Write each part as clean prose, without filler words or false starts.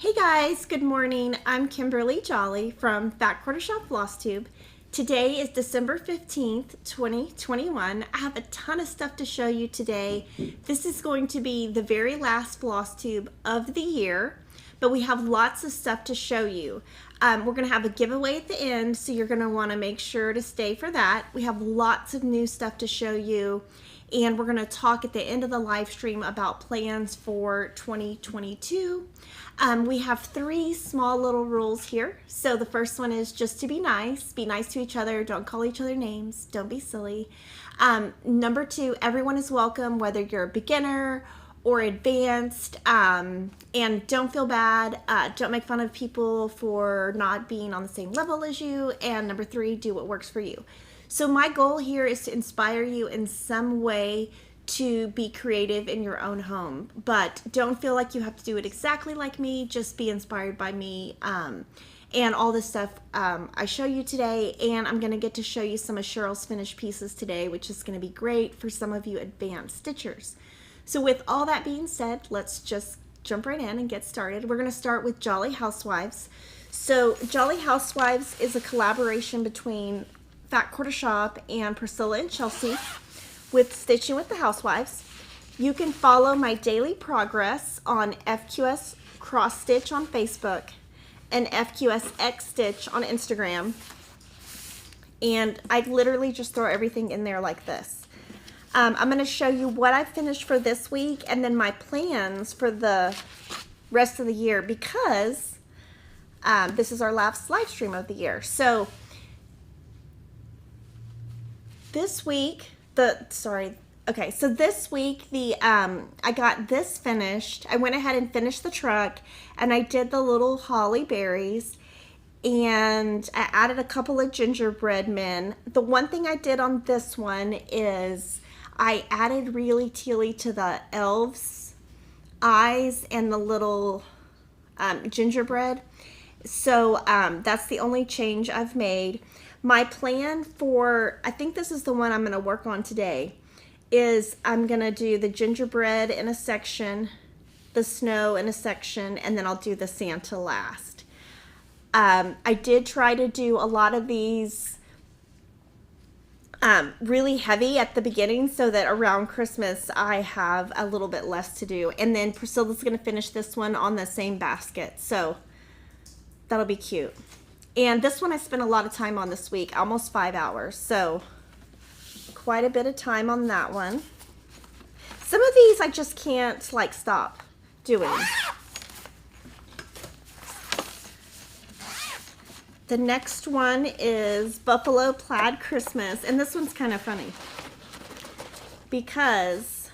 Hey guys, good morning. I'm Kimberly Jolly from Fat Quarter Shop FlossTube. Today is December 15th, 2021. I have a ton of stuff to show you today. This is going to be the very last FlossTube of the year, but we have lots of stuff to show you. We're going to have a giveaway at the end, so you're going to want to make sure to stay for that. We have lots of new stuff to show you, and we're going to talk at the end of the live stream about plans for 2022. We have three small little rules here. So the first one is just to be nice to each other, don't call each other names, don't be silly. Number two, everyone is welcome, whether you're a beginner or advanced, and don't feel bad. Don't make fun of people for not being on the same level as you. And number three, do what works for you. So my goal here is to inspire you in some way to be creative in your own home, but don't feel like you have to do it exactly like me. Just be inspired by me and all the stuff I show you today. And I'm going to get to show you some of Cheryl's finished pieces today, which is going to be great for some of you advanced stitchers. So with all that being said, let's just jump right in and get started. We're going to start with Jolly Housewives. So Jolly Housewives is a collaboration between Fat Quarter Shop and Priscilla and Chelsea with Stitching with the Housewives. You can follow my daily progress on FQS Cross Stitch on Facebook and FQS X Stitch on Instagram. And I literally just throw everything in there like this. I'm going to show you what I finished for this week and then my plans for the rest of the year, because this is our last live stream of the year. So this week, this week I got this finished. I went ahead and finished the truck, and I did the little holly berries, and I added a couple of gingerbread men. The one thing I did on this one is I added really tealy to the elves' eyes and the little gingerbread. So that's the only change I've made. My plan for, I think this is the one I'm going to work on today, is I'm going to do the gingerbread in a section, the snow in a section, and then I'll do the Santa last. I did try to do a lot of these really heavy at the beginning so that around Christmas I have a little bit less to do. And then Priscilla's going to finish this one on the same basket, so that'll be cute. And this one I spent a lot of time on this week, almost 5 hours. So quite a bit of time on that one. Some of these I just can't like stop doing. The next one is Buffalo Plaid Christmas. And this one's kind of funny because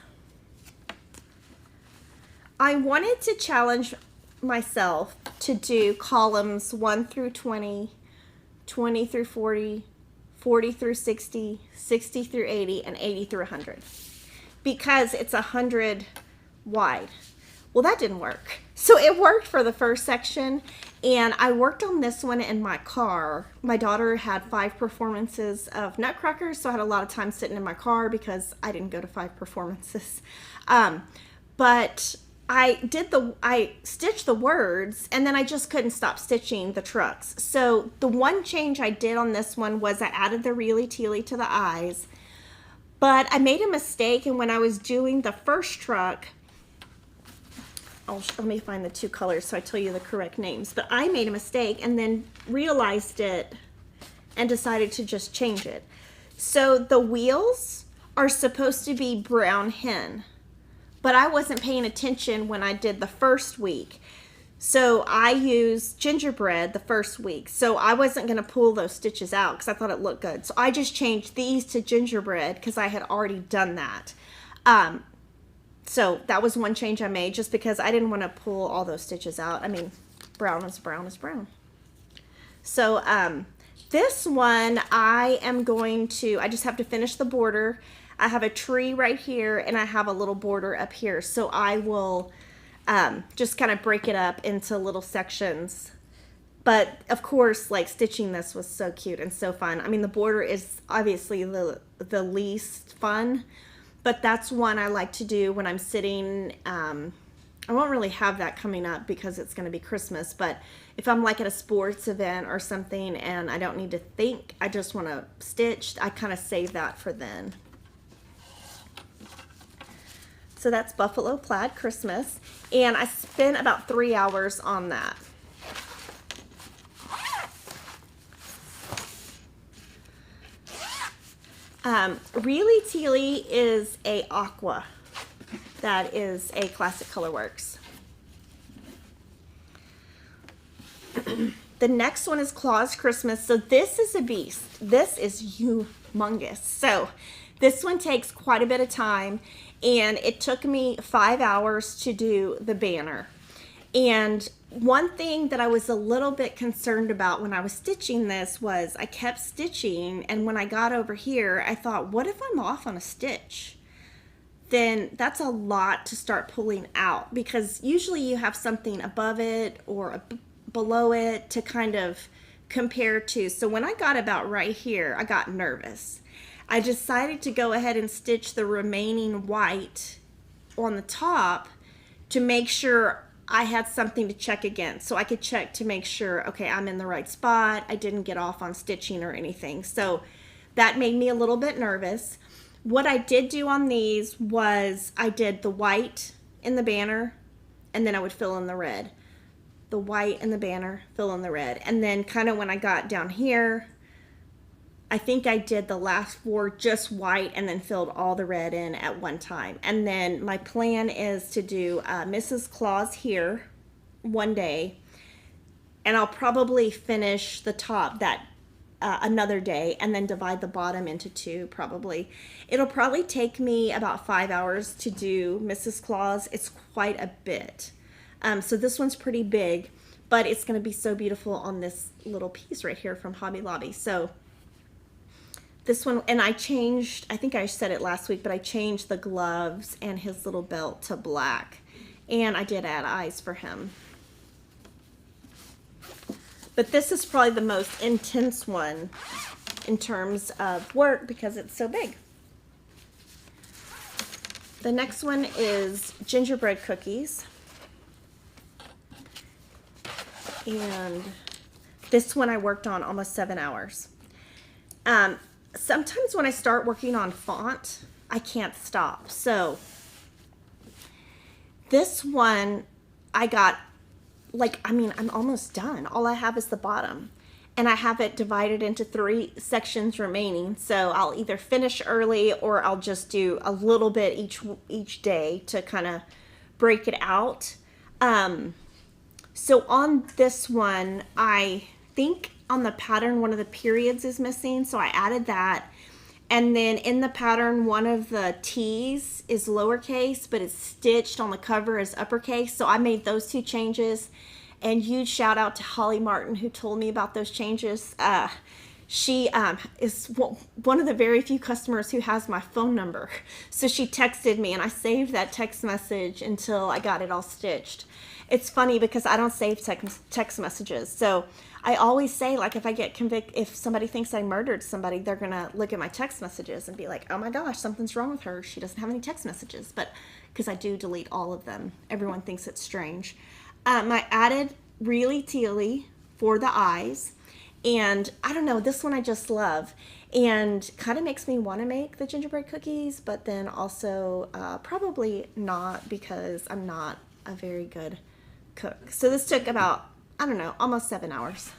I wanted to challenge myself to do columns 1 through 20, 20 through 40, 40 through 60, 60 through 80, and 80 through 100, because it's 100 wide. Well, that didn't work. So it worked for the first section, and I worked on this one in my car. My daughter had 5 performances of Nutcrackers, so I had a lot of time sitting in my car because I didn't go to 5 performances. But I stitched the words, and then I just couldn't stop stitching the trucks. So the one change I did on this one was I added the really tealy to the eyes, but I made a mistake, and when I was doing the first truck, let me find the 2 colors so I tell you the correct names, but I made a mistake and then realized it and decided to just change it. So the wheels are supposed to be brown hen, but I wasn't paying attention when I did the first week. So I used gingerbread the first week. So I wasn't going to pull those stitches out because I thought it looked good. So I just changed these to gingerbread because I had already done that. So that was one change I made just because I didn't want to pull all those stitches out. I mean, brown is brown is brown. So this one I just have to finish the border. I have a tree right here, and I have a little border up here. So I will just kind of break it up into little sections. But of course, like, stitching this was so cute and so fun. I mean, the border is obviously the least fun, but that's one I like to do when I'm sitting I won't really have that coming up because it's going to be Christmas, but if I'm like at a sports event or something and I don't need to think, I just want to stitch, I kind of save that for then. So that's Buffalo Plaid Christmas, and I spent about 3 hours on that. Really Tealy is a aqua. That is a Classic Colorworks. The next one is Claus Christmas. So this is a beast. This is humongous. So this one takes quite a bit of time, and it took me 5 hours to do the banner. And one thing that I was a little bit concerned about when I was stitching this was I kept stitching, and when I got over here, I thought, what if I'm off on a stitch? Then that's a lot to start pulling out, because usually you have something above it or below it to kind of compare to. So when I got about right here, I got nervous. I decided to go ahead and stitch the remaining white on the top to make sure I had something to check against, so I could check to make sure, okay, I'm in the right spot, I didn't get off on stitching or anything. So that made me a little bit nervous. What I did do on these was I did the white in the banner, and then I would fill in the red. The white in the banner, fill in the red. And then kind of when I got down here, I think I did the last 4 just white and then filled all the red in at one time. And then my plan is to do Mrs. Claus here one day, and I'll probably finish the top that another day, and then divide the bottom into 2 probably. It'll probably take me about 5 hours to do Mrs. Claus. It's quite a bit. So this one's pretty big, but it's going to be so beautiful on this little piece right here from Hobby Lobby. So this one, and I changed, I think I said it last week, but I changed the gloves and his little belt to black. And I did add eyes for him. But this is probably the most intense one in terms of work because it's so big. The next one is gingerbread cookies. And this one I worked on almost 7 hours. Sometimes when I start working on font, I can't stop. So this one I got, like, I mean, I'm almost done. All I have is the bottom, and I have it divided into 3 sections remaining. So I'll either finish early or I'll just do a little bit each day to kind of break it out. So on this one, I think on the pattern, one of the periods is missing, so I added that. And then in the pattern, one of the T's is lowercase, but it's stitched on the cover as uppercase. So I made those 2 changes. And huge shout out to Holly Martin, who told me about those changes. She is one of the very few customers who has my phone number. So she texted me, and I saved that text message until I got it all stitched. It's funny because I don't save text messages. So I always say, like, if I get convicted, if somebody thinks I murdered somebody, they're going to look at my text messages and be like, oh my gosh, something's wrong with her. She doesn't have any text messages. But because I do delete all of them, everyone thinks it's strange. I added Really Tealy for the eyes. And I don't know, this one I just love. And kind of makes me want to make the gingerbread cookies, but then also probably not, because I'm not a very good cook. So this took about, I don't know, almost 7 hours.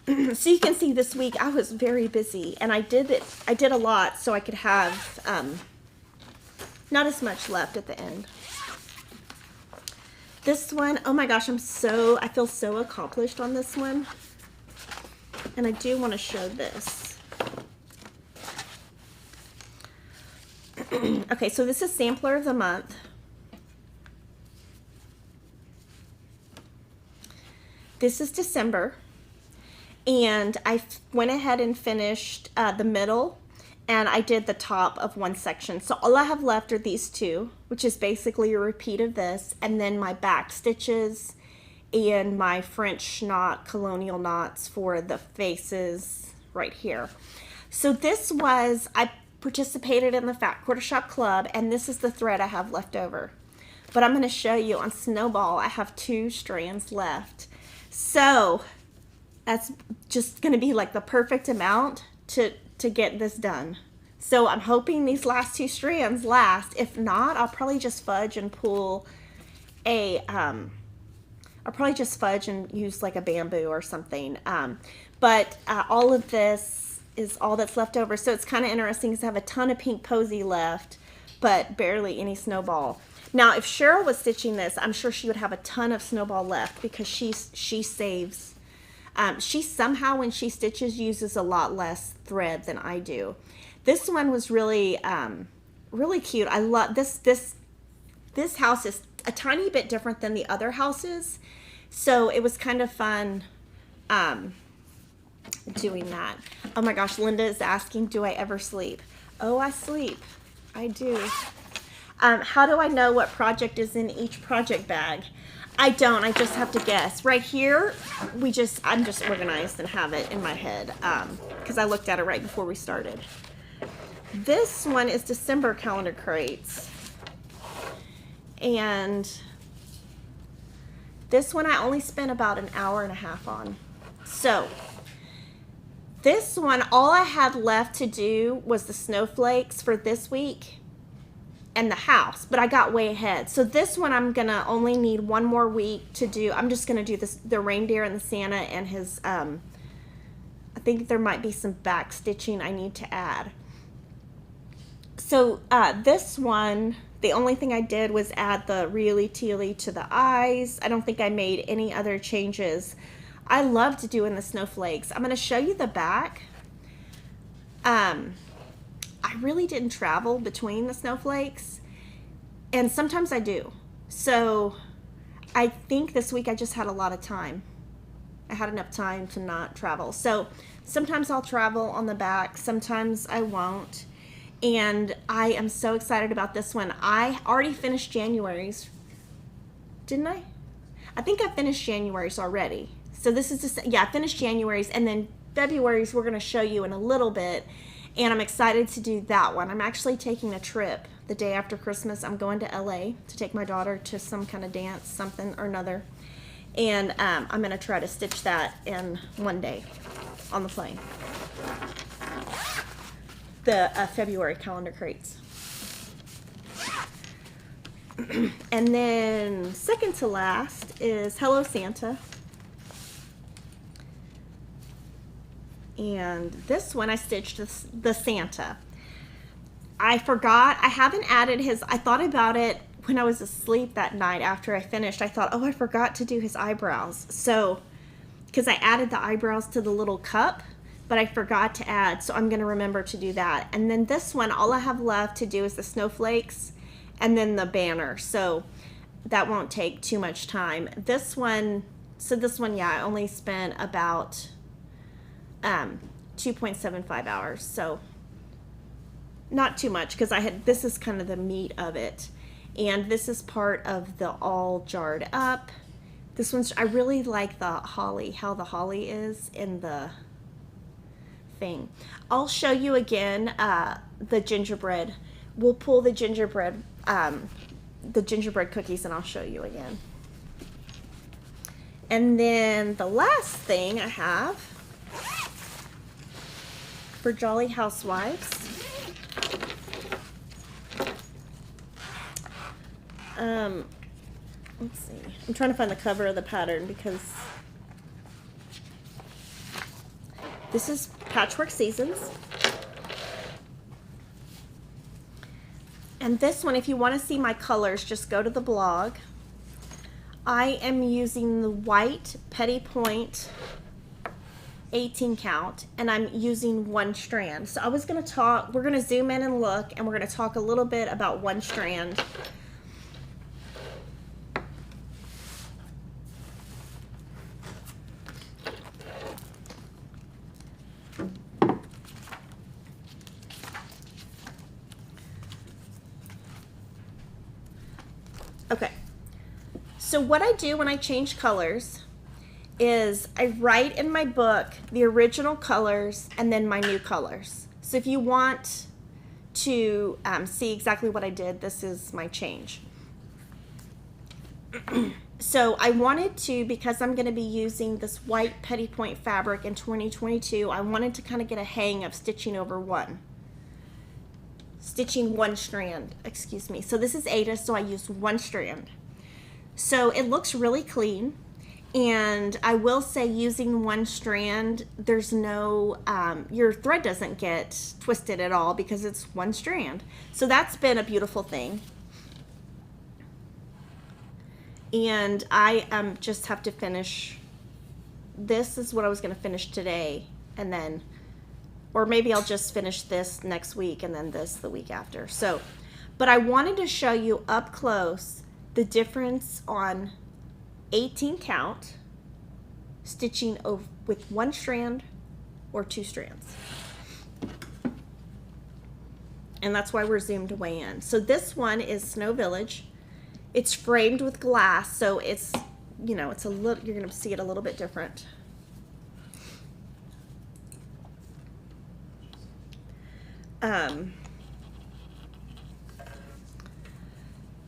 So you can see this week I was very busy, and I did a lot so I could have not as much left at the end. This one, oh my gosh, I feel so accomplished on this one. And I do want to show this. Okay, so this is Sampler of the Month. This is December, and I went ahead and finished the middle, and I did the top of one section. So all I have left are these 2, which is basically a repeat of this, and then my back stitches and my French knot, colonial knots for the faces right here. So this was, I participated in the Fat Quarter Shop Club, and this is the thread I have left over. but I'm going to show you on Snowball. I have 2 strands left. So that's just going to be like the perfect amount to get this done. So I'm hoping these last 2 strands last. If not, I'll probably just fudge and pull a, I'll probably just fudge and use like a bamboo or something. But all of this is all that's left over. So it's kind of interesting because I have a ton of pink posy left, but barely any Snowball. Now, if Cheryl was stitching this, I'm sure she would have a ton of Snowball left because she saves. She somehow, when she stitches, uses a lot less thread than I do. This one was really, really cute. I love this. This house is a tiny bit different than the other houses, so it was kind of fun doing that. Oh my gosh, Linda is asking, do I ever sleep? Oh, I sleep. I do. How do I know what project is in each project bag? I don't. I just have to guess. Right here, I'm just organized and have it in my head because I looked at it right before we started. This one is December calendar crates. And this one I only spent about an hour and a half on. So this one, all I had left to do was the snowflakes for this week and the house, but I got way ahead. So this one I'm gonna only need 1 more week to do. I'm just gonna do the reindeer and the Santa and his, I think there might be some back stitching I need to add. So this one, the only thing I did was add the really tealy to the eyes. I don't think I made any other changes. I loved doing the snowflakes. I'm going to show you the back. I really didn't travel between the snowflakes, and sometimes I do. So I think this week I just had a lot of time. I had enough time to not travel. So sometimes I'll travel on the back, sometimes I won't. And I am so excited about this one. I already finished January's, didn't I? I think I finished January's already. So this is just, yeah, I finished January's, and then February's we're going to show you in a little bit. And I'm excited to do that one. I'm actually taking a trip the day after Christmas. I'm going to LA to take my daughter to some kind of dance, something or another. And I'm going to try to stitch that in 1 day on the plane. The February calendar crates. And then second to last is Hello Santa. And this one I stitched the Santa. I forgot, I haven't added his, I thought about it when I was asleep that night after I finished. I thought, oh, I forgot to do his eyebrows. So, because I added the eyebrows to the little cup, but I forgot to add, so I'm going to remember to do that. And then this one, all I have left to do is the snowflakes and then the banner, so that won't take too much time. This one, yeah, I only spent about 2.75 hours, so not too much, because this is kind of the meat of it. And this is part of the all jarred up. This one's, I really like the holly, how the holly is in the thing. I'll show you again the gingerbread. We'll pull the gingerbread cookies, and I'll show you again. And then the last thing I have for Jolly Housewives, let's see, I'm trying to find the cover of the pattern because this is Patchwork Seasons. And this one, if you want to see my colors, just go to the blog. I am using the white Petty Point 18 count, and I'm using 1 strand. So we're going to zoom in and look, and we're going to talk a little bit about 1 strand. Okay, so what I do when I change colors is I write in my book the original colors and then my new colors. So if you want to see exactly what I did, this is my change. So I wanted to, because I'm going to be using this white petty point fabric in 2022, I wanted to kind of get a hang of stitching one strand, excuse me. So this is Ada, so I used one strand. So it looks really clean, and I will say using one strand, there's no, your thread doesn't get twisted at all because it's one strand. So that's been a beautiful thing. And I just have to finish, this is what I was going to finish today, and then, or maybe I'll just finish this next week and then this the week after. So, but I wanted to show you up close the difference on 18 count stitching with one strand or two strands. And that's why we're zoomed way in. So this one is Snow Village. It's framed with glass, so it's, you know, it's a little, you're going to see it a little bit different.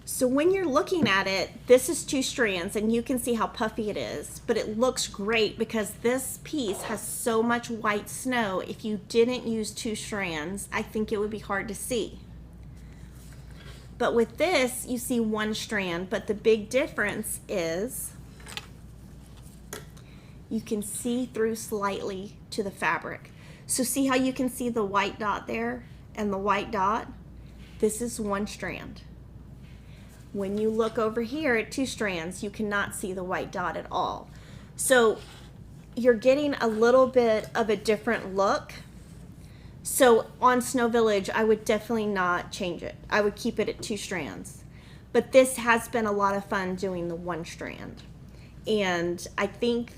So when you're looking at it, this is two strands, and you can see how puffy it is, but it looks great because this piece has so much white snow. If you didn't use two strands, I think it would be hard to see. But with this, you see one strand, but the big difference is you can see through slightly to the fabric. So see how you can see the white dot there and the white dot? This is one strand. When you look over here at two strands, you cannot see the white dot at all. So you're getting a little bit of a different look. So on Snow Village, I would definitely not change it. I would keep it at two strands. But this has been a lot of fun doing the one strand. And I think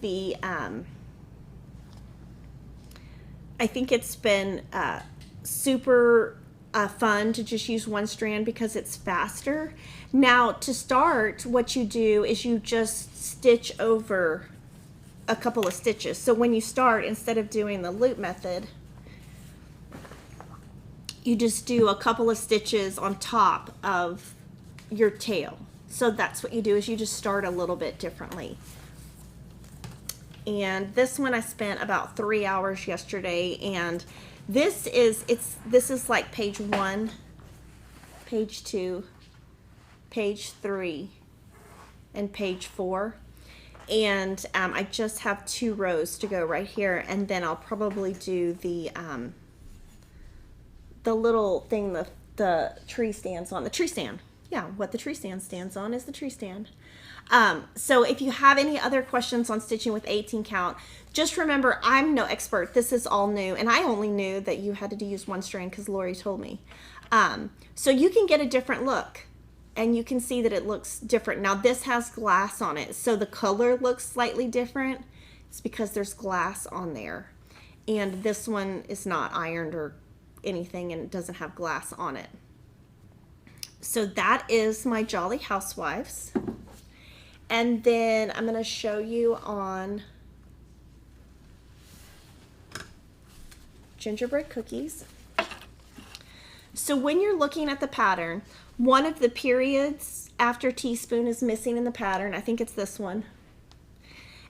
it's been super fun to just use one strand because it's faster. Now to start, what you do is you just stitch over a couple of stitches. So when you start, instead of doing the loop method, you just do a couple of stitches on top of your tail. So that's what you do, is you just start a little bit differently. And this one I spent about 3 hours yesterday, and this is like page 1, page 2, page 3, and page 4. And I just have 2 rows to go right here, and then I'll probably do the little thing the tree stands on. The tree stand. Yeah, what the tree stand stands on is the tree stand. So if you have any other questions on stitching with 18 count, just remember I'm no expert. This is all new, and I only knew that you had to use one strand because Lori told me. So you can get a different look, and you can see that it looks different. Now this has glass on it, so the color looks slightly different. It's because there's glass on there, and this one is not ironed or anything, and it doesn't have glass on it. So that is my Jolly Housewives. And then I'm going to show you on gingerbread cookies. So when you're looking at the pattern, one of the periods after teaspoon is missing in the pattern. I think it's this one.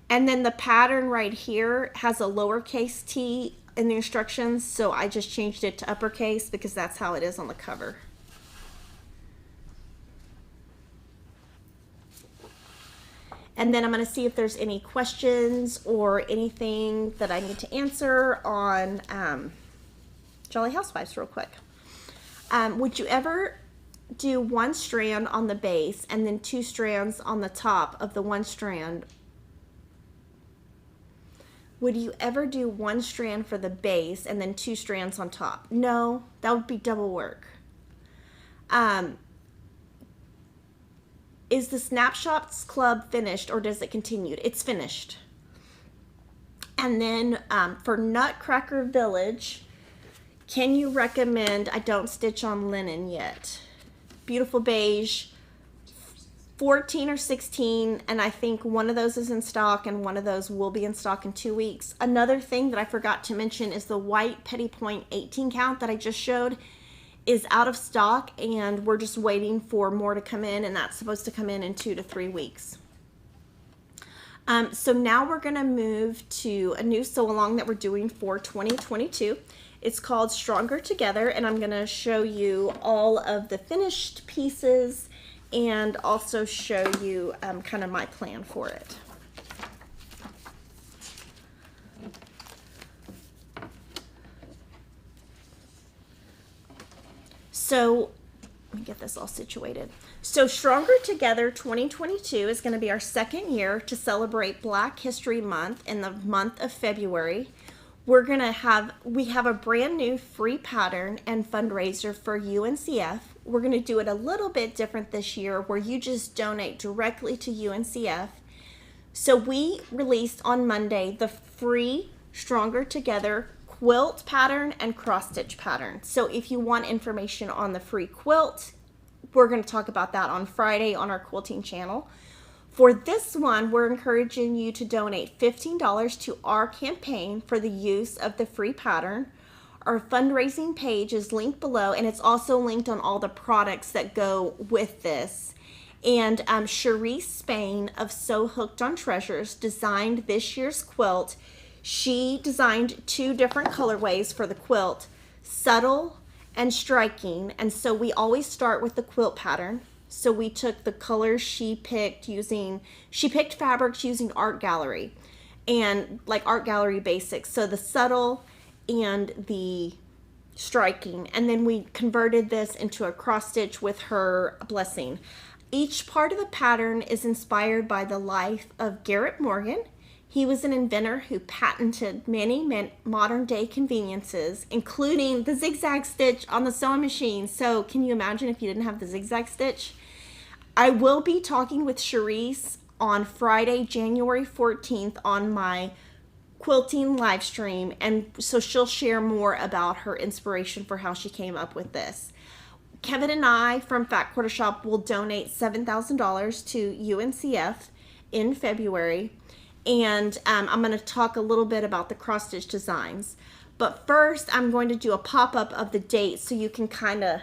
And then the pattern right here has a lowercase t in the instructions, so I just changed it to uppercase because that's how it is on the cover. And then I'm going to see if there's any questions or anything that I need to answer on Jolly Housewives real quick. Would you ever do one strand on the base and then 2 strands on the top of the one strand? Would you ever do one strand for the base and then 2 strands on top? No, that would be double work. Is the Snapshots Club finished, or does it continue? It's finished. And then for Nutcracker Village, can you recommend, I don't stitch on linen yet, beautiful beige, 14 or 16, and I think one of those is in stock and one of those will be in stock in 2 weeks. Another thing that I forgot to mention is the white petty point 18 count that I just showed. is out of stock, and we're just waiting for more to come in, and that's supposed to come in 2 to 3 weeks. So now we're going to move to a new sew along that we're doing for 2022. It's called Stronger Together, and I'm going to show you all of the finished pieces and also show you kind of my plan for it. So let me get this all situated. So Stronger Together 2022 is going to be our second year to celebrate Black History Month in the month of February. We have a brand new free pattern and fundraiser for UNCF. We're going to do it a little bit different this year, where you just donate directly to UNCF. So we released on Monday the free Stronger Together quilt pattern and cross stitch pattern. So if you want information on the free quilt, we're going to talk about that on Friday on our quilting channel. For this one, we're encouraging you to donate $15 to our campaign for the use of the free pattern. Our fundraising page is linked below, and it's also linked on all the products that go with this. And Cheryl Spain of Sew Hooked on Treasures designed this year's quilt. She designed 2 different colorways for the quilt, subtle and striking. And so we always start with the quilt pattern. So we took the colors she picked fabrics using Art Gallery and like Art Gallery basics. So the subtle and the striking. And then we converted this into a cross stitch with her blessing. Each part of the pattern is inspired by the life of Garrett Morgan. He was an inventor who patented many modern day conveniences, including the zigzag stitch on the sewing machine. So can you imagine if you didn't have the zigzag stitch? I will be talking with Cherise on Friday, January 14th on my quilting live stream, and so she'll share more about her inspiration for how she came up with this. Kevin and I from Fat Quarter Shop will donate $7,000 to UNCF in February, and I'm going to talk a little bit about the cross stitch designs. But first, I'm going to do a pop-up of the dates so you can kind of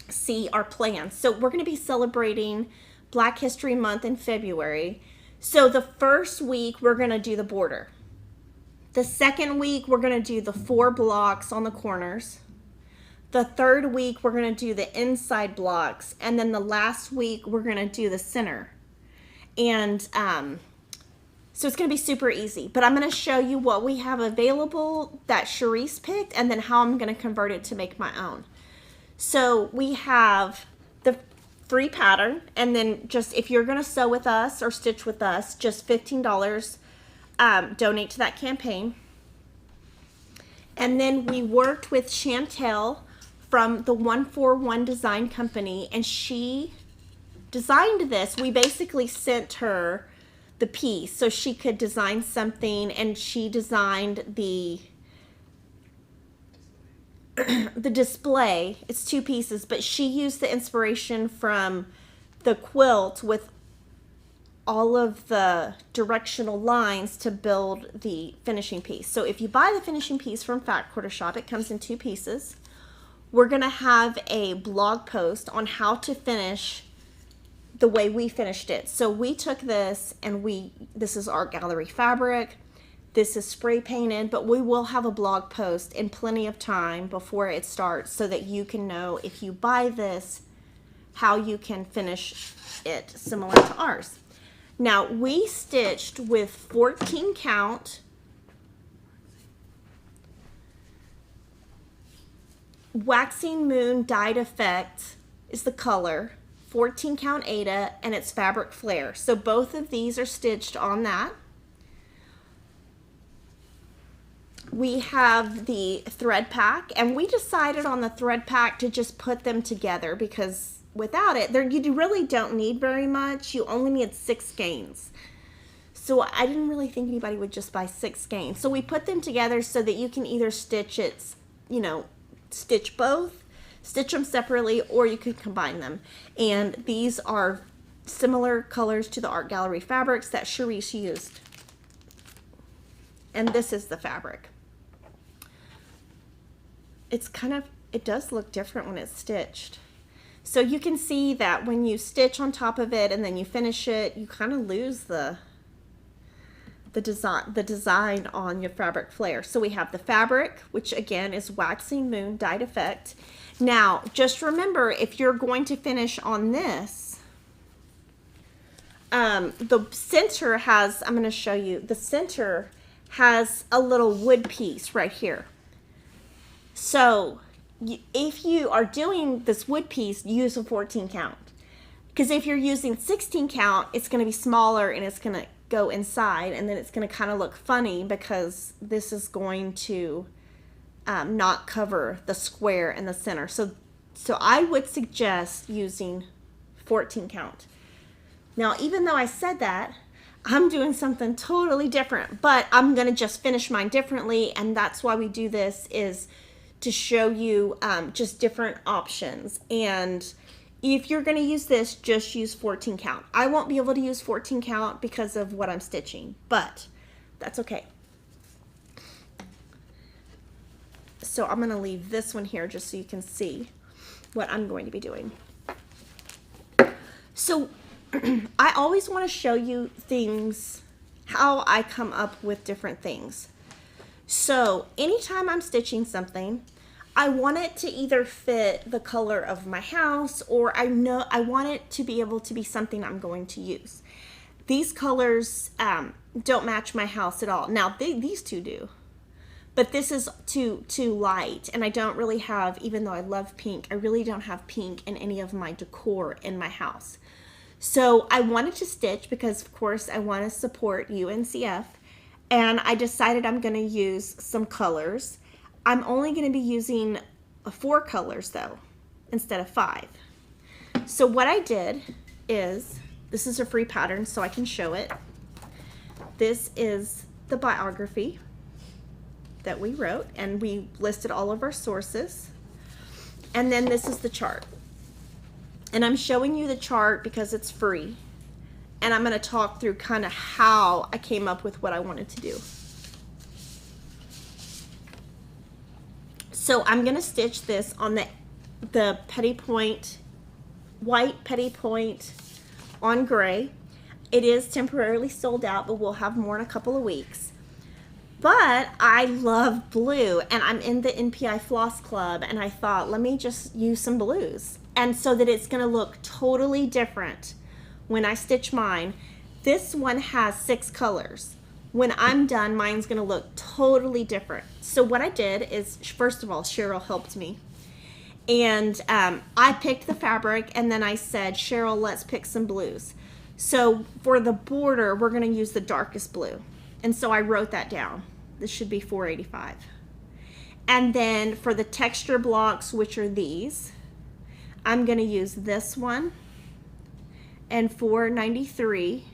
see our plans. So we're going to be celebrating Black History Month in February. So the first week we're going to do the border. The second week we're going to do the 4 blocks on the corners. The third week we're going to do the inside blocks, and then the last week we're going to do the center. And so it's going to be super easy, but I'm going to show you what we have available that Cherise picked, and then how I'm going to convert it to make my own. So we have the free pattern, and then just if you're going to sew with us or stitch with us, just $15 donate to that campaign. And then we worked with Chantel from the 141 Design Company, and she designed this. We basically sent her the piece so she could design something, and she designed the display. It's 2 pieces, but she used the inspiration from the quilt with all of the directional lines to build the finishing piece. So if you buy the finishing piece from Fat Quarter Shop, it comes in 2 pieces. We're going to have a blog post on how to finish the way we finished it. So we took this, and this is Art Gallery fabric. This is spray painted, but we will have a blog post in plenty of time before it starts so that you can know, if you buy this, how you can finish it similar to ours. Now, we stitched with 14 count Waxing Moon Dyed Effect is the color, 14 count Aida, and it's fabric flare. So both of these are stitched on that. We have the thread pack, and we decided on the thread pack to just put them together because without it, you really don't need very much. You only need 6 skeins. So I didn't really think anybody would just buy 6 skeins. So we put them together so that you can either stitch both, stitch them separately, or you could combine them. And these are similar colors to the Art Gallery fabrics that Cherise used. And this is the fabric. it does look different when it's stitched. So you can see that when you stitch on top of it and then you finish it, you kind of lose the design on your fabric flare. So we have the fabric, which again is Waxing Moon dyed effect. Now, just remember, if you're going to finish on this, the center has, I'm going to show you, the center has a little wood piece right here. So if you are doing this wood piece, use a 14 count. Because if you're using 16 count, it's going to be smaller and it's going to go inside, and then it's going to kind of look funny because this is going to not cover the square in the center. So I would suggest using 14 count. Now, even though I said that, I'm doing something totally different, but I'm going to just finish mine differently, and that's why we do this, is to show you just different options. And if you're going to use this, just use 14 count. I won't be able to use 14 count because of what I'm stitching, but that's okay. So I'm going to leave this one here just so you can see what I'm going to be doing. So I always want to show you things, how I come up with different things. So anytime I'm stitching something, I want it to either fit the color of my house, or I want it to be able to be something I'm going to use. These colors don't match my house at all. Now these two do, but this is too light, and I don't really have, even though I love pink, I really don't have pink in any of my decor in my house. So I wanted to stitch because, of course, I want to support UNCF, and I decided I'm going to use some colors. I'm only going to be using 4 colors, though, instead of 5. So what I did is, this is a free pattern, so I can show it. This is the biography that we wrote, and we listed all of our sources. And then this is the chart. And I'm showing you the chart because it's free. And I'm going to talk through kind of how I came up with what I wanted to do. So I'm going to stitch this on the petty point, white petty point on gray. It is temporarily sold out, but we'll have more in a couple of weeks. But I love blue, and I'm in the NPI Floss Club, and I thought, let me just use some blues. And so that it's going to look totally different when I stitch mine. This one has 6 colors. When I'm done, mine's going to look totally different. So what I did is, first of all, Cheryl helped me. And I picked the fabric, and then I said, Cheryl, let's pick some blues. So for the border, we're going to use the darkest blue. And so I wrote that down. This should be 485. And then for the texture blocks, which are these, I'm going to use this one and 493.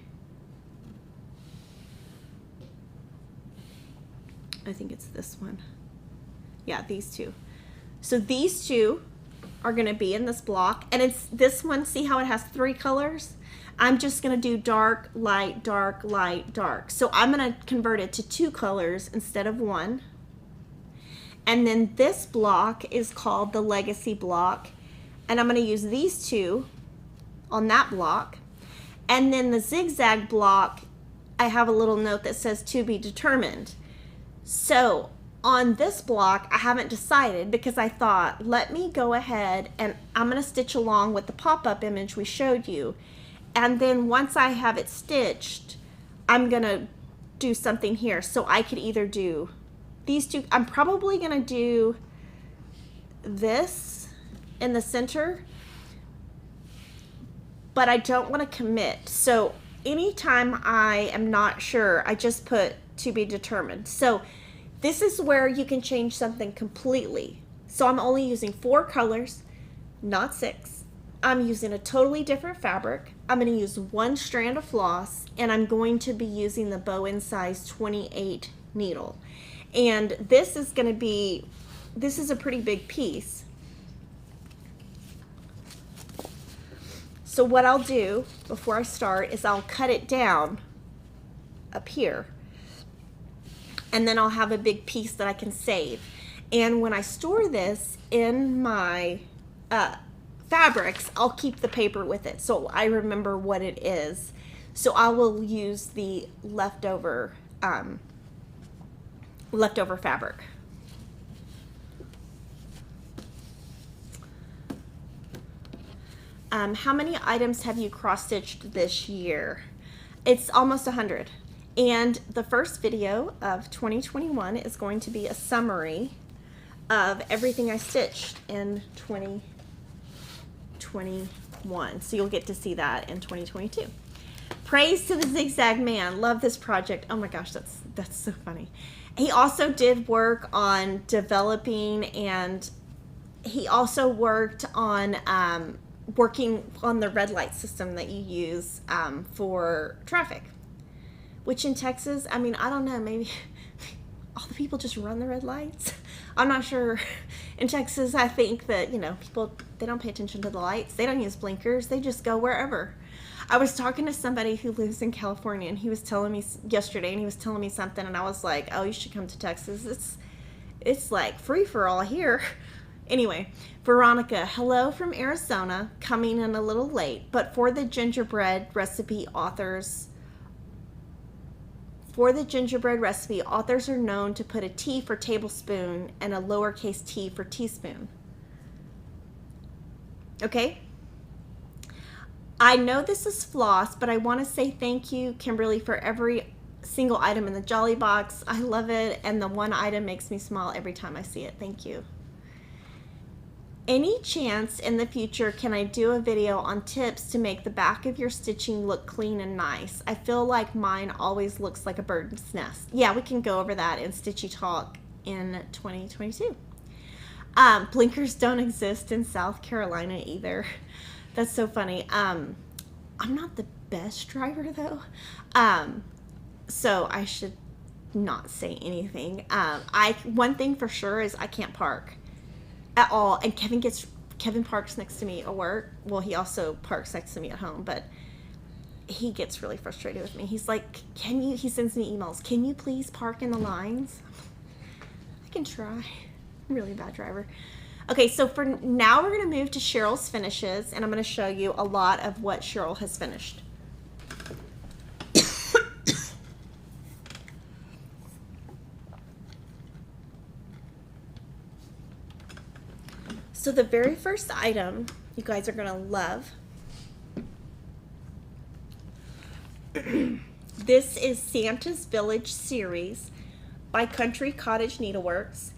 I think it's this one. Yeah, these two. So these two are going to be in this block, and it's this one. See how it has 3 colors? I'm just going to do dark, light, dark, light, dark. So I'm going to convert it to 2 colors instead of 1. And then this block is called the Legacy block. And I'm going to use these 2 on that block. And then the zigzag block, I have a little note that says to be determined. So on this block, I haven't decided because I thought, let me go ahead and I'm going to stitch along with the pop-up image we showed you. And then once I have it stitched, I'm going to do something here. So I could either do these 2. I'm probably going to do this in the center, but I don't want to commit. So anytime I am not sure, I just put to be determined. So this is where you can change something completely. So I'm only using 4 colors, not 6. I'm using a totally different fabric. I'm going to use 1 strand of floss, and I'm going to be using the Bowen size 28 needle. And this is going to be, this is a pretty big piece. So what I'll do before I start is I'll cut it down up here, and then I'll have a big piece that I can save. And when I store this in my fabrics, I'll keep the paper with it so I remember what it is. So I will use the leftover fabric. How many items have you cross-stitched this year? It's almost 100. And the first video of 2021 is going to be a summary of everything I stitched in 2021. So you'll get to see that in 2022. Praise to the Zigzag Man. Love this project. Oh my gosh, that's so funny. He also did work on developing, and he also worked on working on the red light system that you use for traffic. Which in Texas, I mean, I don't know, maybe all the people just run the red lights. I'm not sure. In Texas, I think that, people, they don't pay attention to the lights. They don't use blinkers. They just go wherever. I was talking to somebody who lives in California, and he was telling me yesterday, and he was telling me something, and I was like, oh, you should come to Texas. It's like free for all here. Anyway, Veronica, hello from Arizona, coming in a little late, but for the gingerbread recipe, authors are known to put a T for tablespoon and a lowercase t for teaspoon. Okay? I know this is floss, but I want to say thank you, Kimberly, for every single item in the Jolly box. I love it, and the one item makes me smile every time I see it. Thank you. Any chance in the future can I do a video on tips to make the back of your stitching look clean and nice? I feel like mine always looks like a bird's nest. Yeah, we can go over that in Stitchy Talk in 2022. Blinkers don't exist in South Carolina either. That's so funny. I'm not the best driver though, so I should not say anything. One thing for sure is I can't park at all, and Kevin parks next to me at work. Well, he also parks next to me at home, but he gets really frustrated with me. He's like, he sends me emails, can you please park in the lines? I can try. I'm a really bad driver. Okay, so for now we're going to move to Cheryl's finishes, and I'm going to show you a lot of what Cheryl has finished. So the very first item you guys are going to love. This is Santa's Village series by Country Cottage Needleworks.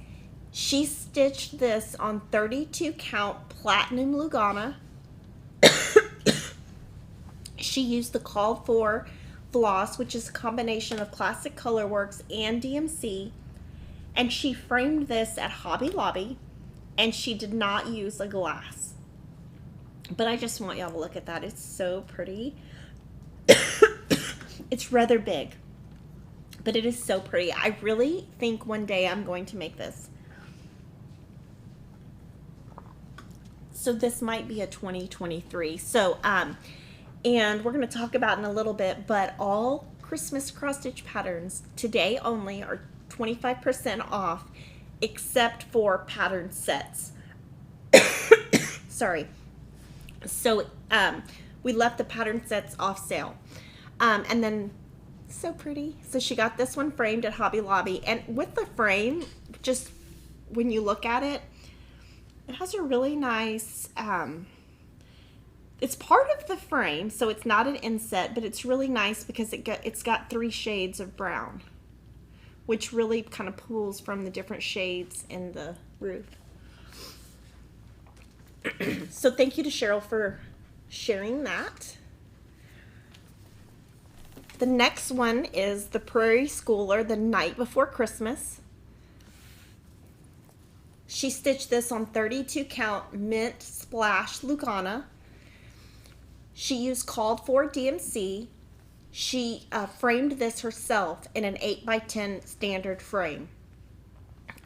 She stitched this on 32 count platinum Lugana. She used the called for floss, which is a combination of Classic Colorworks and DMC, and she framed this at Hobby Lobby. And she did not use a glass. But I just want y'all to look at that. It's so pretty. It's rather big, but it is so pretty. I really think one day I'm going to make this. So this might be a 2023. So, and we're going to talk about in a little bit, but all Christmas cross-stitch patterns today only are 25% off, except for pattern sets. Sorry. So we left the pattern sets off sale. And then, so pretty. So she got this one framed at Hobby Lobby. And with the frame, just when you look at it, it has a really nice, it's part of the frame, so it's not an inset, but it's really nice because it's got 3 shades of brown, which really kind of pulls from the different shades in the roof. So thank you to Cheryl for sharing that. The next one is the Prairie Schooler, The Night Before Christmas. She stitched this on 32 count mint splash Lugana. She used called for DMC. She framed this herself in an 8x10 standard frame.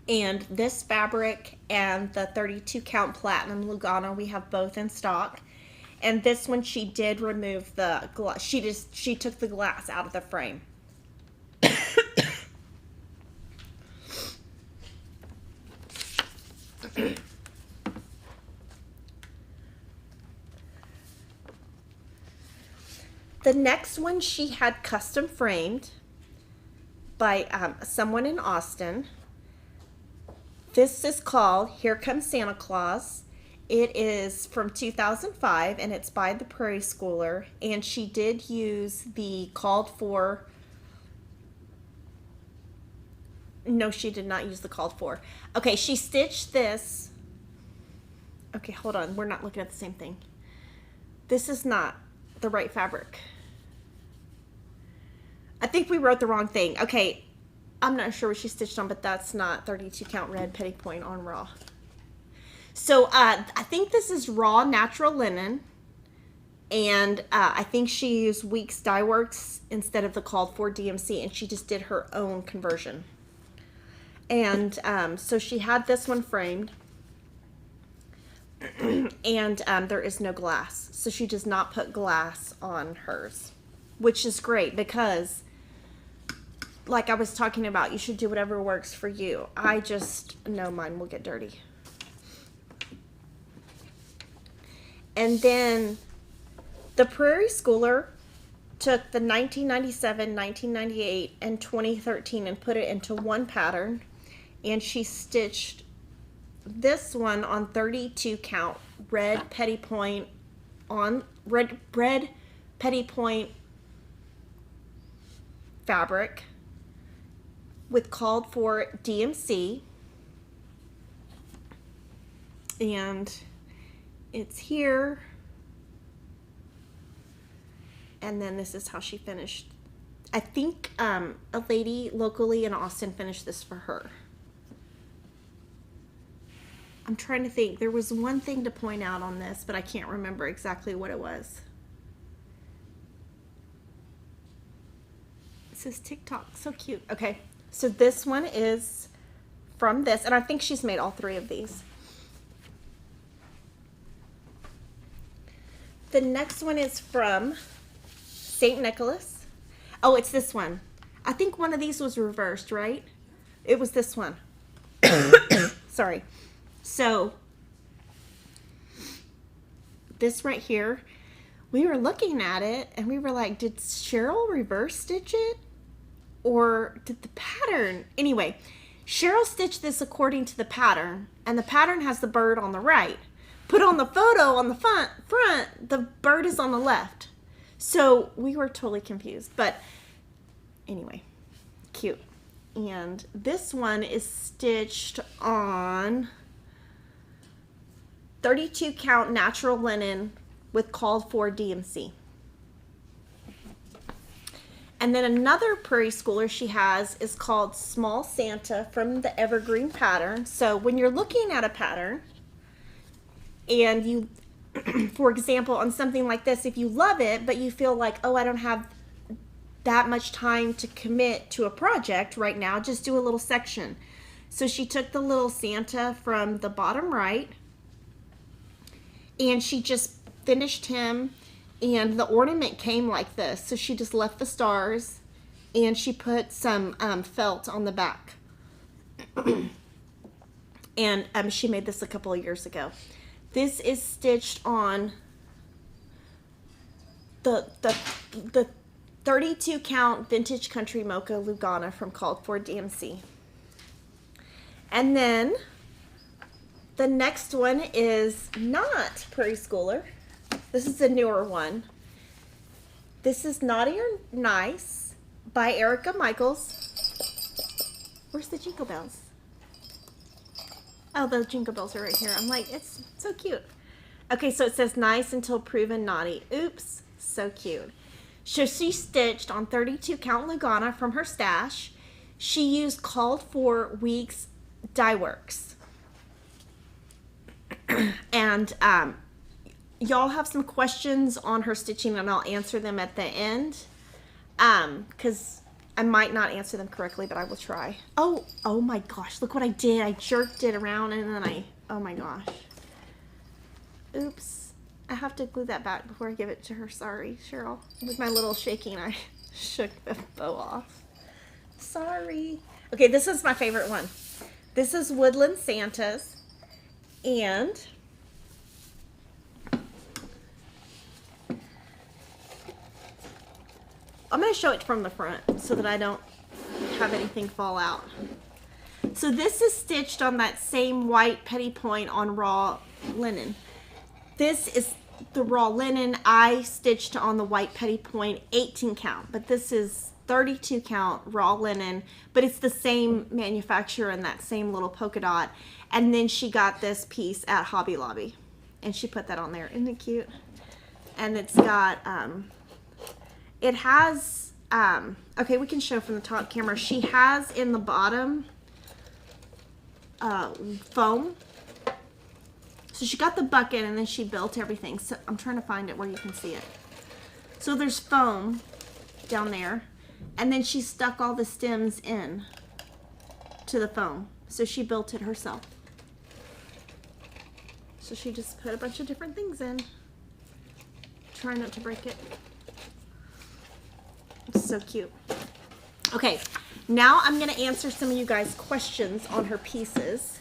And this fabric and the 32 count platinum Lugana, we have both in stock. And this one she did remove the glass. She took the glass out of the frame. The next one she had custom framed by someone in Austin. This is called Here Comes Santa Claus. It is from 2005 and it's by the Prairie Schooler, and she did use the called for. No, she did not use the called for. Okay, she stitched this. Okay, hold on. We're not looking at the same thing. This is not the right fabric. I think we wrote the wrong thing. Okay, I'm not sure what she stitched on, but that's not 32 count red petty point on raw. So I think this is raw natural linen, and I think she used Weeks Dye Works instead of the called for DMC, and she just did her own conversion. And so she had this one framed, and there is no glass, so she does not put glass on hers, which is great because, like I was talking about, you should do whatever works for you. I just know mine will get dirty. And then the Prairie Schooler took the 1997, 1998, and 2013 and put it into one pattern, and she stitched this one on 32 count red petty point on red petty point fabric with called for DMC, and it's here, and then this is how she finished. I think a lady locally in Austin finished this for her. I'm trying to think. There was one thing to point out on this, but I can't remember exactly what it was. It says TikTok. So cute. Okay, so this one is from this, and I think she's made all three of these. The next one is from St. Nicholas. Oh, it's this one. I think one of these was reversed, right? It was this one. Sorry. So, this right here, we were looking at it and we were like, did Cheryl reverse stitch it? Or did the pattern? Anyway, Cheryl stitched this according to the pattern, and the pattern has the bird on the right. Put on the photo on the front, the bird is on the left. So we were totally confused. But anyway, cute. And this one is stitched on 32 count natural linen with called for DMC. And then another Prairie Schooler she has is called Small Santa from the Evergreen pattern. So when you're looking at a pattern and you, for example, on something like this, if you love it, but you feel like, oh, I don't have that much time to commit to a project right now, just do a little section. So she took the little Santa from the bottom right, and she just finished him, and the ornament came like this. So she just left the stars, and she put some felt on the back. And she made this a couple of years ago. This is stitched on the 32 count Vintage Country Mocha Lugana from Called for DMC. And then the next one is not Prairie Schooler. This is a newer one. This is Naughty or Nice by Erica Michaels. Where's the jingle bells? Oh, the jingle bells are right here. I'm like, it's so cute. Okay, so it says nice until proven naughty. Oops, so cute. So she stitched on 32 count Lugana from her stash. She used called for Weeks Dye Works. And y'all have some questions on her stitching, and I'll answer them at the end. Because I might not answer them correctly, but I will try. Oh my gosh, look what I did. I jerked it around, and then oh my gosh. Oops. I have to glue that back before I give it to her. Sorry, Cheryl. With my little shaking, I shook the bow off. Sorry. Okay, this is my favorite one. This is Woodland Santas, and I'm going to show it from the front so that I don't have anything fall out. So this is stitched on that same white petty point on raw linen. This is the raw linen. I stitched on the white petty point 18 count, but this is 32 count raw linen, but it's the same manufacturer and that same little polka dot. And then she got this piece at Hobby Lobby and she put that on there. Isn't it cute? And it's got, it has, okay, we can show from the top camera. She has in the bottom foam. So she got the bucket and then she built everything. So I'm trying to find it where you can see it. So there's foam down there. And then she stuck all the stems in to the foam. So she built it herself. So she just put a bunch of different things in. Try not to break it. It's so cute. Okay, now I'm going to answer some of you guys' questions on her pieces.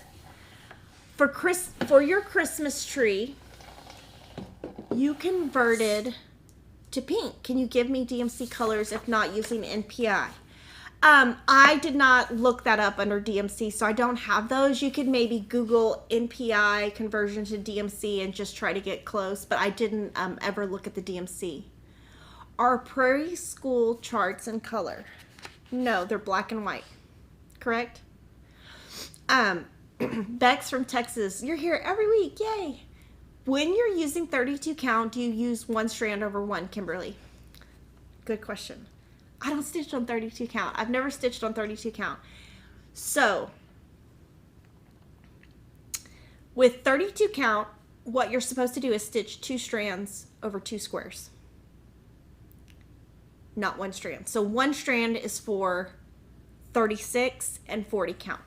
For your Christmas tree, you converted to pink. Can you give me DMC colors if not using NPI? I did not look that up under DMC, so I don't have those. You could maybe Google NPI conversion to DMC and just try to get close, but I didn't ever look at the DMC. Are Prairie School charts in color? No, they're black and white. Correct? Bex from Texas, you're here every week, yay! When you're using 32 count, do you use one strand over one, Kimberly? Good question. I don't stitch on 32 count. I've never stitched on 32 count. So, with 32 count, what you're supposed to do is stitch 2 strands over 2 squares. Not 1 strand. So 1 strand is for 36 and 40 count.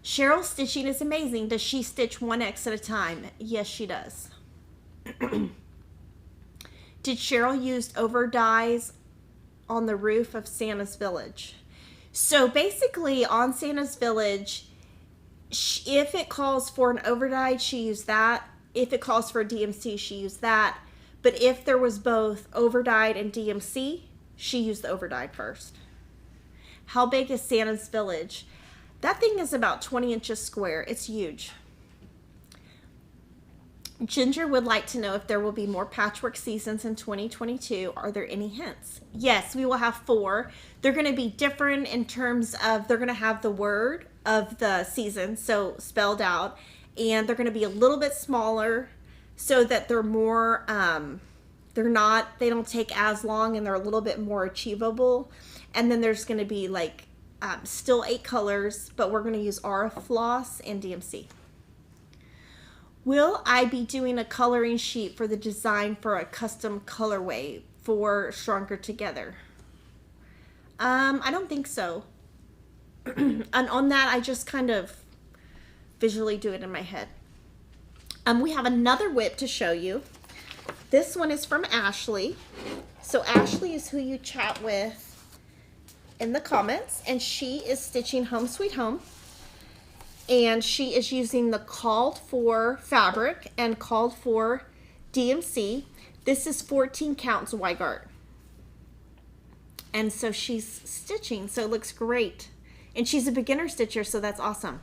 Cheryl's stitching is amazing. Does she stitch 1X at a time? Yes, she does. Did Cheryl use over dyes on the roof of Santa's Village? So basically on Santa's Village, if it calls for an over dyed, she used that. If it calls for a DMC, she used that. But if there was both over dyed and DMC, she used the over dyed first. How big is Santa's Village? That thing is about 20 inches square. It's huge. Ginger would like to know if there will be more patchwork seasons in 2022. Are there any hints? Yes, we will have 4. They're going to be different in terms of they're going to have the word of the season, so spelled out, and they're going to be a little bit smaller so that they're more, they don't take as long and they're a little bit more achievable. And then there's going to be like still 8 colors, but we're going to use Aura Floss and DMC. Will I be doing a coloring sheet for the design for a custom colorway for Stronger Together? I don't think so. And on that, I just kind of visually do it in my head. We have another whip to show you. This one is from Ashley. So Ashley is who you chat with in the comments, and she is stitching Home Sweet Home. And she is using the called for fabric and called for DMC. This is 14 counts Weigart. And so she's stitching, so it looks great. And she's a beginner stitcher, so that's awesome.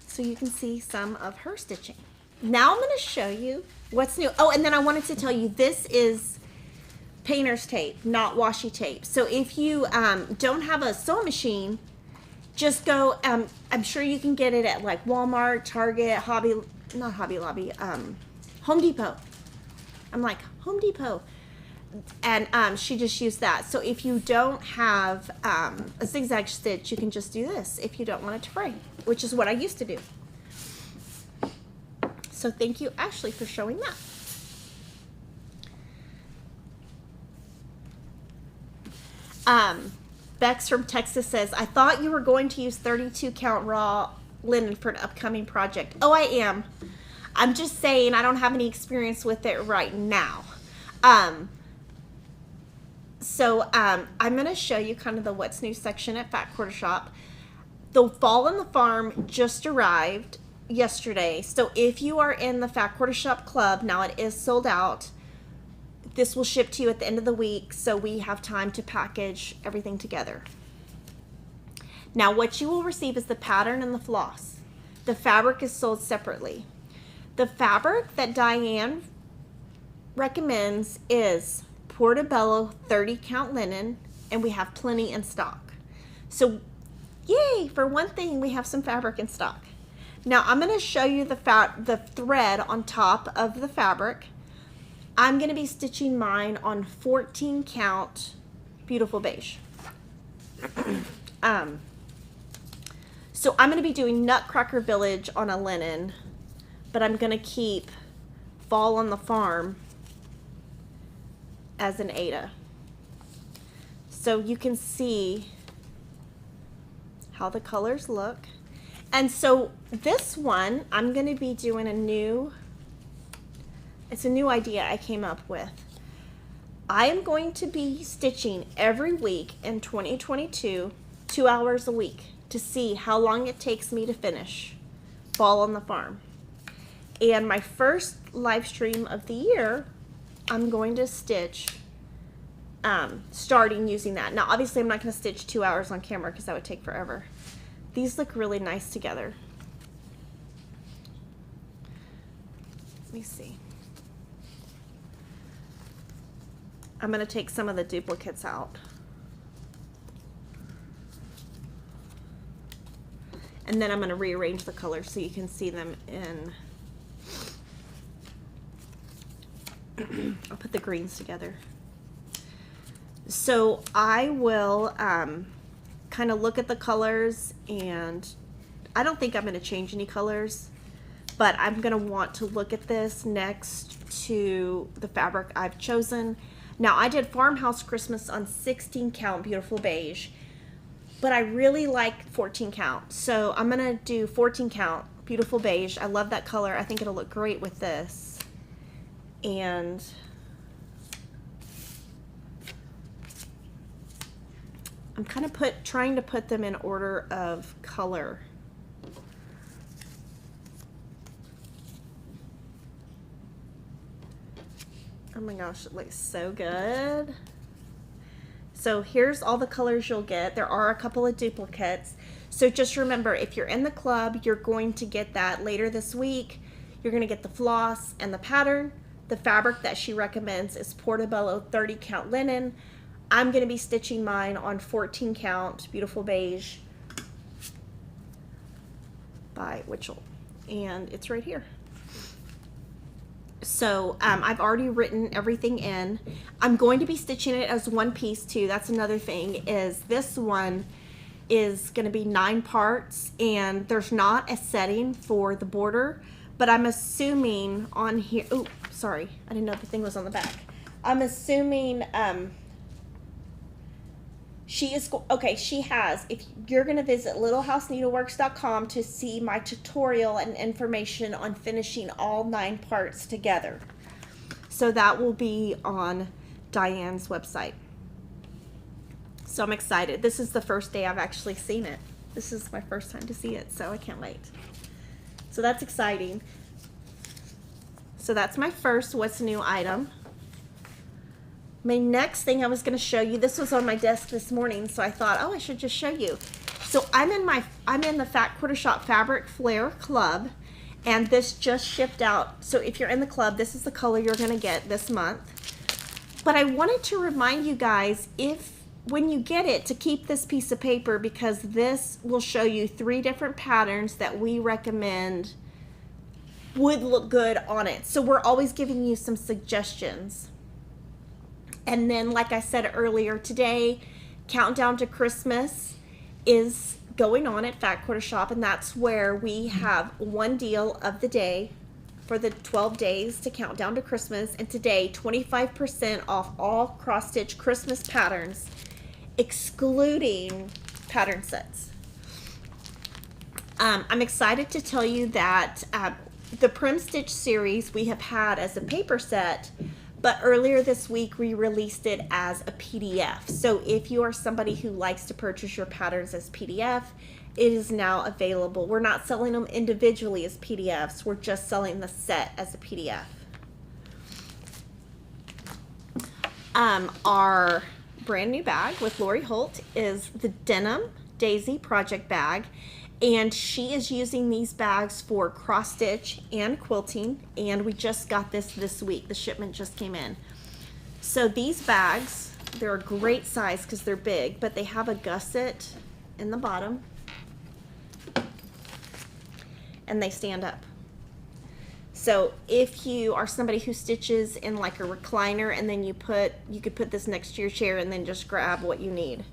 So you can see some of her stitching. Now I'm going to show you what's new. Oh, and then I wanted to tell you this is painter's tape, not washi tape. So if you don't have a sewing machine, just go, I'm sure you can get it at like Walmart, Target, not Hobby Lobby, Home Depot. I'm like, Home Depot. And she just used that. So if you don't have a zigzag stitch, you can just do this if you don't want it to fray, which is what I used to do. So thank you, Ashley, for showing that. Bex from Texas says, I thought you were going to use 32 count raw linen for an upcoming project. Oh, I am. I'm just saying I don't have any experience with it right now. So I'm going to show you kind of the what's new section at Fat Quarter Shop. The Fall on the Farm just arrived yesterday. So if you are in the Fat Quarter Shop Club, now it is sold out. This will ship to you at the end of the week, so we have time to package everything together. Now, what you will receive is the pattern and the floss. The fabric is sold separately. The fabric that Diane recommends is Portobello 30 count linen, and we have plenty in stock. So, yay, for one thing, we have some fabric in stock. Now, I'm going to show you the thread on top of the fabric. I'm going to be stitching mine on 14 count beautiful beige. So I'm going to be doing Nutcracker Village on a linen, but I'm going to keep Fall on the Farm as an Ada. So you can see how the colors look. And so this one, I'm going to be doing it's a new idea I came up with. I am going to be stitching every week in 2022, 2 hours a week, to see how long it takes me to finish Fall on the Farm. And my first live stream of the year, I'm going to stitch starting using that. Now obviously I'm not going to stitch 2 hours on camera because that would take forever. These look really nice together. Let me see. I'm going to take some of the duplicates out. And then I'm going to rearrange the colors so you can see them in. I'll put the greens together. So I will kind of look at the colors, and I don't think I'm going to change any colors, but I'm going to want to look at this next to the fabric I've chosen. Now I did Farmhouse Christmas on 16 count beautiful beige, but I really like 14 count. So I'm going to do 14 count beautiful beige. I love that color. I think it'll look great with this. And I'm kind of trying to put them in order of color. Oh my gosh, it looks so good. So here's all the colors you'll get. There are a couple of duplicates. So just remember, if you're in the club, you're going to get that later this week. You're going to get the floss and the pattern. The fabric that she recommends is Portobello 30 count linen. I'm going to be stitching mine on 14 count beautiful beige by Witchell, and it's right here. So I've already written everything in. I'm going to be stitching it as one piece too. That's another thing, is this one is going to be 9 parts, and there's not a setting for the border, but I'm assuming on here, oh sorry, I didn't know the thing was on the back. I'm assuming she has, if you're going to visit littlehouseneedleworks.com to see my tutorial and information on finishing all 9 parts together. So that will be on Diane's website. So I'm excited. This is the first day I've actually seen it. This is my first time to see it, so I can't wait. So that's exciting. So that's my first What's New item. My next thing I was going to show you, this was on my desk this morning, so I thought, oh, I should just show you. So I'm in the Fat Quarter Shop Fabric Flare Club, and this just shipped out. So if you're in the club, this is the color you're going to get this month. But I wanted to remind you guys, when you get it, to keep this piece of paper, because this will show you 3 different patterns that we recommend would look good on it. So we're always giving you some suggestions. And then, like I said earlier, today, Countdown to Christmas is going on at Fat Quarter Shop, and that's where we have one deal of the day for the 12 days to count down to Christmas. And today, 25% off all cross-stitch Christmas patterns, excluding pattern sets. I'm excited to tell you that the Prim Stitch series we have had as a paper set, but earlier this week we released it as a PDF. So if you are somebody who likes to purchase your patterns as PDF, it is now available. We're not selling them individually as PDFs, we're just selling the set as a PDF. Our brand new bag with Lori Holt is the Denim Daisy Project Bag. And she is using these bags for cross stitch and quilting. And we just got this week. The shipment just came in. So these bags, they're a great size because they're big, but they have a gusset in the bottom. And they stand up. So if you are somebody who stitches in like a recliner and then you could put this next to your chair and then just grab what you need.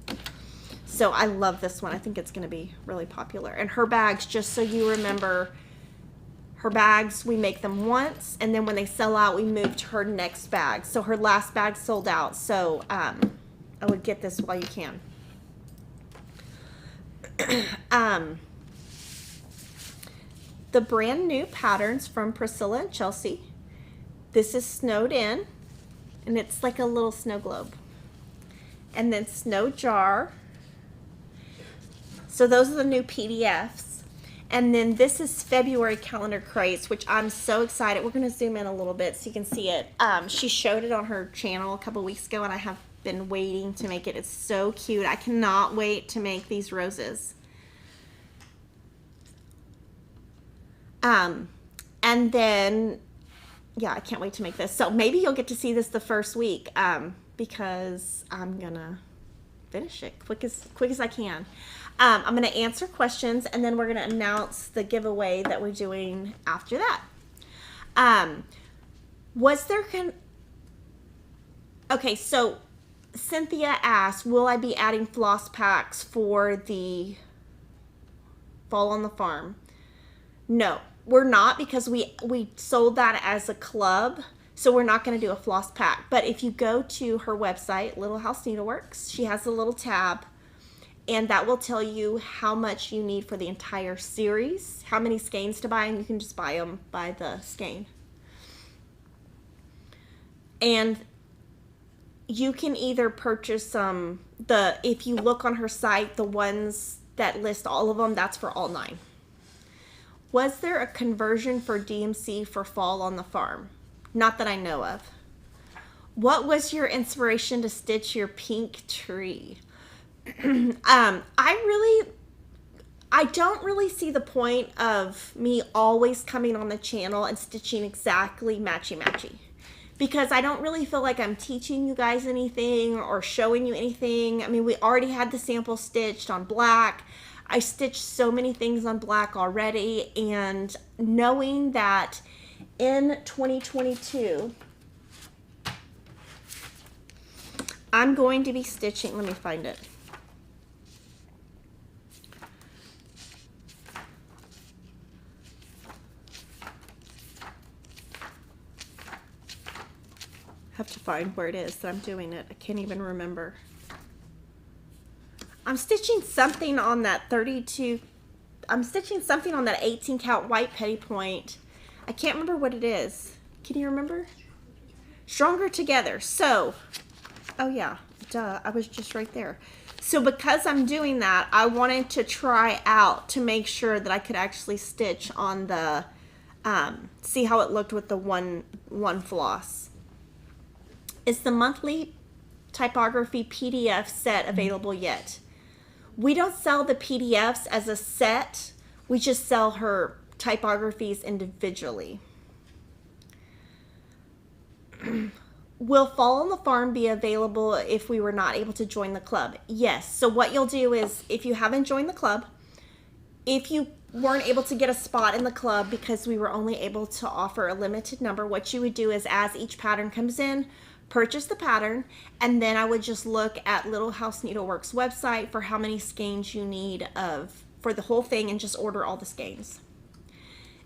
So I love this one. I think it's going to be really popular. And her bags, just so you remember, her bags, we make them once, and then when they sell out, we move to her next bag. So her last bag sold out. So I would get this while you can. The brand new patterns from Priscilla and Chelsea. This is Snowed In, and it's like a little snow globe. And then Snow Jar. So those are the new PDFs. And then this is February calendar crates, which I'm so excited. We're going to zoom in a little bit so you can see it. She showed it on her channel a couple weeks ago, and I have been waiting to make it. It's so cute. I cannot wait to make these roses. And then, yeah, I can't wait to make this. So maybe you'll get to see this the first week, because I'm gonna finish it quick as I can. I'm gonna answer questions, and then we're gonna announce the giveaway that we're doing after that. Okay, so Cynthia asked, will I be adding floss packs for the Fall on the Farm? No, we're not, because we sold that as a club, so we're not going to do a floss pack. But if you go to her website, Little House Needleworks, she has a little tab, and that will tell you how much you need for the entire series, how many skeins to buy, and you can just buy them by the skein. And you can either purchase if you look on her site, the ones that list all of them, that's for all 9. Was there a conversion for DMC for Fall on the Farm? Not that I know of. What was your inspiration to stitch your pink tree? I don't really see the point of me always coming on the channel and stitching exactly matchy-matchy, because I don't really feel like I'm teaching you guys anything or showing you anything. I mean, we already had the sample stitched on black. I stitched so many things on black already, and knowing that in 2022, I'm going to be stitching, let me find it. I have to find where it is that I'm doing it. I can't even remember. I'm stitching something on that 32, I'm stitching something on that 18 count white petty point. I can't remember what it is. Can you remember? Stronger Together. So, oh yeah, duh, I was just right there. So because I'm doing that, I wanted to try out to make sure that I could actually stitch on the, see how it looked with the one floss. Is the monthly typography PDF set available yet? We don't sell the PDFs as a set. We just sell her typographies individually. Will Fall on the Farm be available if we were not able to join the club? Yes. So what you'll do is, if you haven't joined the club, if you weren't able to get a spot in the club because we were only able to offer a limited number, what you would do is, as each pattern comes in, purchase the pattern, and then I would just look at Little House Needleworks website for how many skeins you need for the whole thing, and just order all the skeins.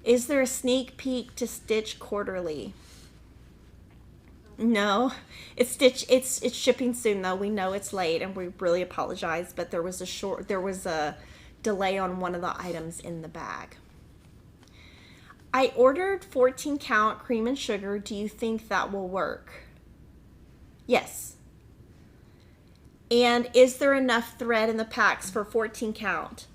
Is there a sneak peek to stitch quarterly? No, it's shipping soon though. We know it's late and we really apologize, but there was a delay on one of the items in the bag. I ordered 14 count cream and sugar. Do you think that will work? Yes. And is there enough thread in the packs for 14 count?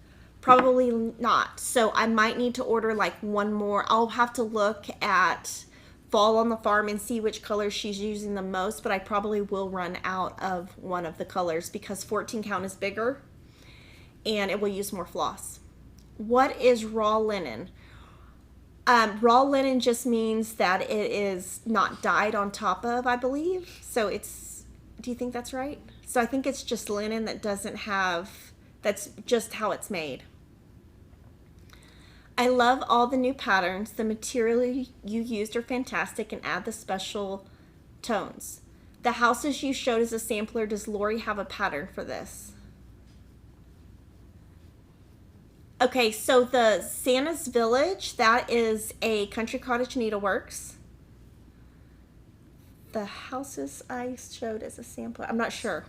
Probably not. So I might need to order like one more. I'll have to look at Fall on the Farm and see which colors she's using the most, but I probably will run out of one of the colors because 14 count is bigger and it will use more floss. What is raw linen? Raw linen just means that it is not dyed on top of, I believe. So it's, do you think that's right? So I think it's just linen that doesn't have, that's just how it's made. I love all the new patterns. The material you used are fantastic and add the special tones. The houses you showed as a sampler, does Lori have a pattern for this? Okay, so the Santa's Village, that is a Country Cottage Needleworks. The houses I showed as a sampler, I'm not sure.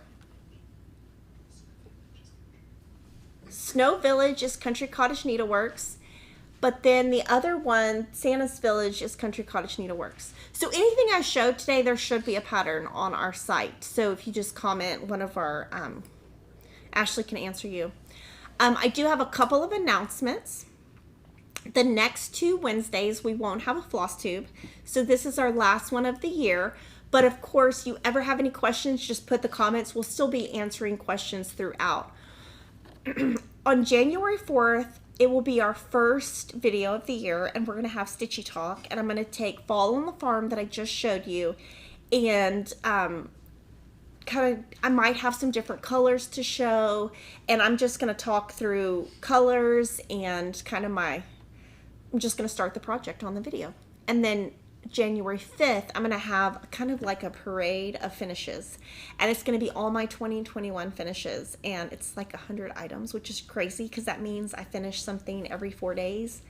Snow Village is Country Cottage Needleworks, but then the other one, Santa's Village, is Country Cottage Needleworks. So anything I showed today, there should be a pattern on our site. So if you just comment, one of our, Ashley can answer you. I do have a couple of announcements. The next 2 Wednesdays, we won't have a FlossTube. So this is our last one of the year. But of course, you ever have any questions, just put the comments. We'll still be answering questions throughout. On January 4th, it will be our first video of the year, and we're going to have Stitchy Talk. And I'm going to take Fall on the Farm that I just showed you, and I might have some different colors to show, and I'm just going to talk through colors and I'm just going to start the project on the video. And then January 5th, I'm going to have kind of like a parade of finishes, and it's going to be all my 2021 finishes, and it's like 100 items, which is crazy because that means I finish something every 4 days,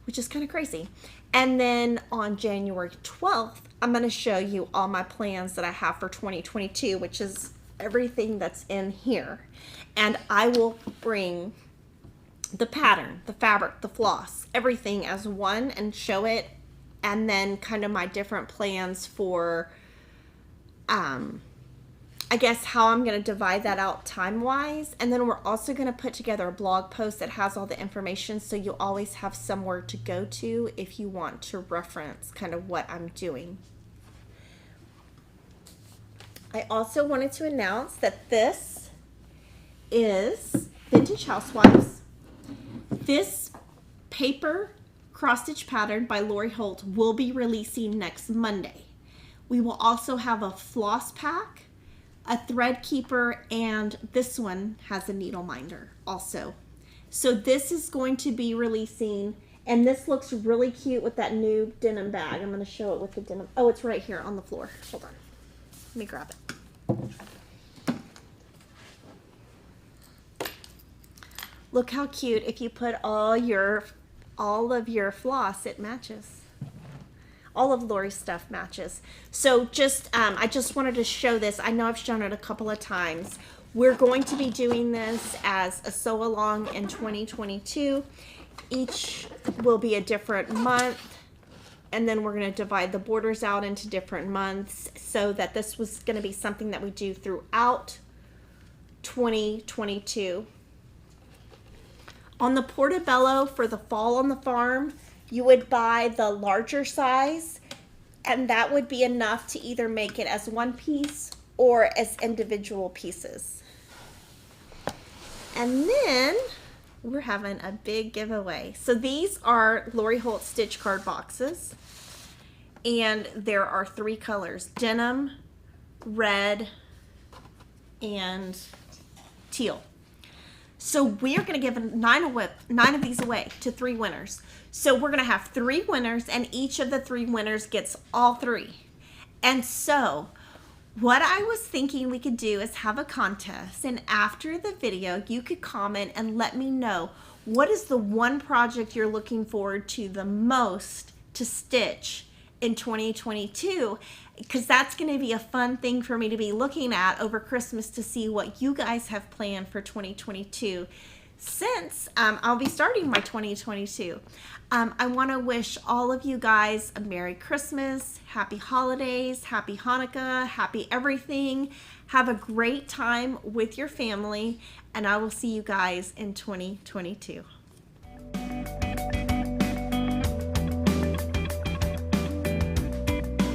which is kind of crazy. And then on January 12th, I'm going to show you all my plans that I have for 2022, which is everything that's in here. And I will bring the pattern, the fabric, the floss, everything as one and show it. And then kind of my different plans for, I guess, how I'm going to divide that out time-wise. And then we're also going to put together a blog post that has all the information, so you'll always have somewhere to go to if you want to reference kind of what I'm doing. I also wanted to announce that this is Vintage Housewives. This paper cross-stitch pattern by Lori Holt will be releasing next Monday. We will also have a floss pack, a thread keeper, and this one has a needle minder also. So this is going to be releasing, and this looks really cute with that new denim bag. I'm going to show it with the denim. Oh, it's right here on the floor. Hold on. Let me grab it. Look how cute. If you put all of your floss, it matches. All of Lori's stuff matches. So just, I just wanted to show this. I know I've shown it a couple of times. We're going to be doing this as a sew along in 2022. Each will be a different month, and then we're going to divide the borders out into different months, so that this was going to be something that we do throughout 2022. On the Portobello for the Fall on the Farm, you would buy the larger size, and that would be enough to either make it as one piece or as individual pieces. And then we're having a big giveaway. So these are Lori Holt stitch card boxes, and there are 3 colors: denim, red, and teal. So we are going to give 9 of these away to 3 winners. So we're going to have 3 winners, and each of the 3 winners gets all 3. And so what I was thinking we could do is have a contest, and after the video you could comment and let me know what is the one project you're looking forward to the most to stitch in 2022, because that's going to be a fun thing for me to be looking at over Christmas to see what you guys have planned for 2022, since I'll be starting my 2022. I want to wish all of you guys a Merry Christmas, Happy Holidays, Happy Hanukkah, Happy everything. Have a great time with your family, and I will see you guys in 2022.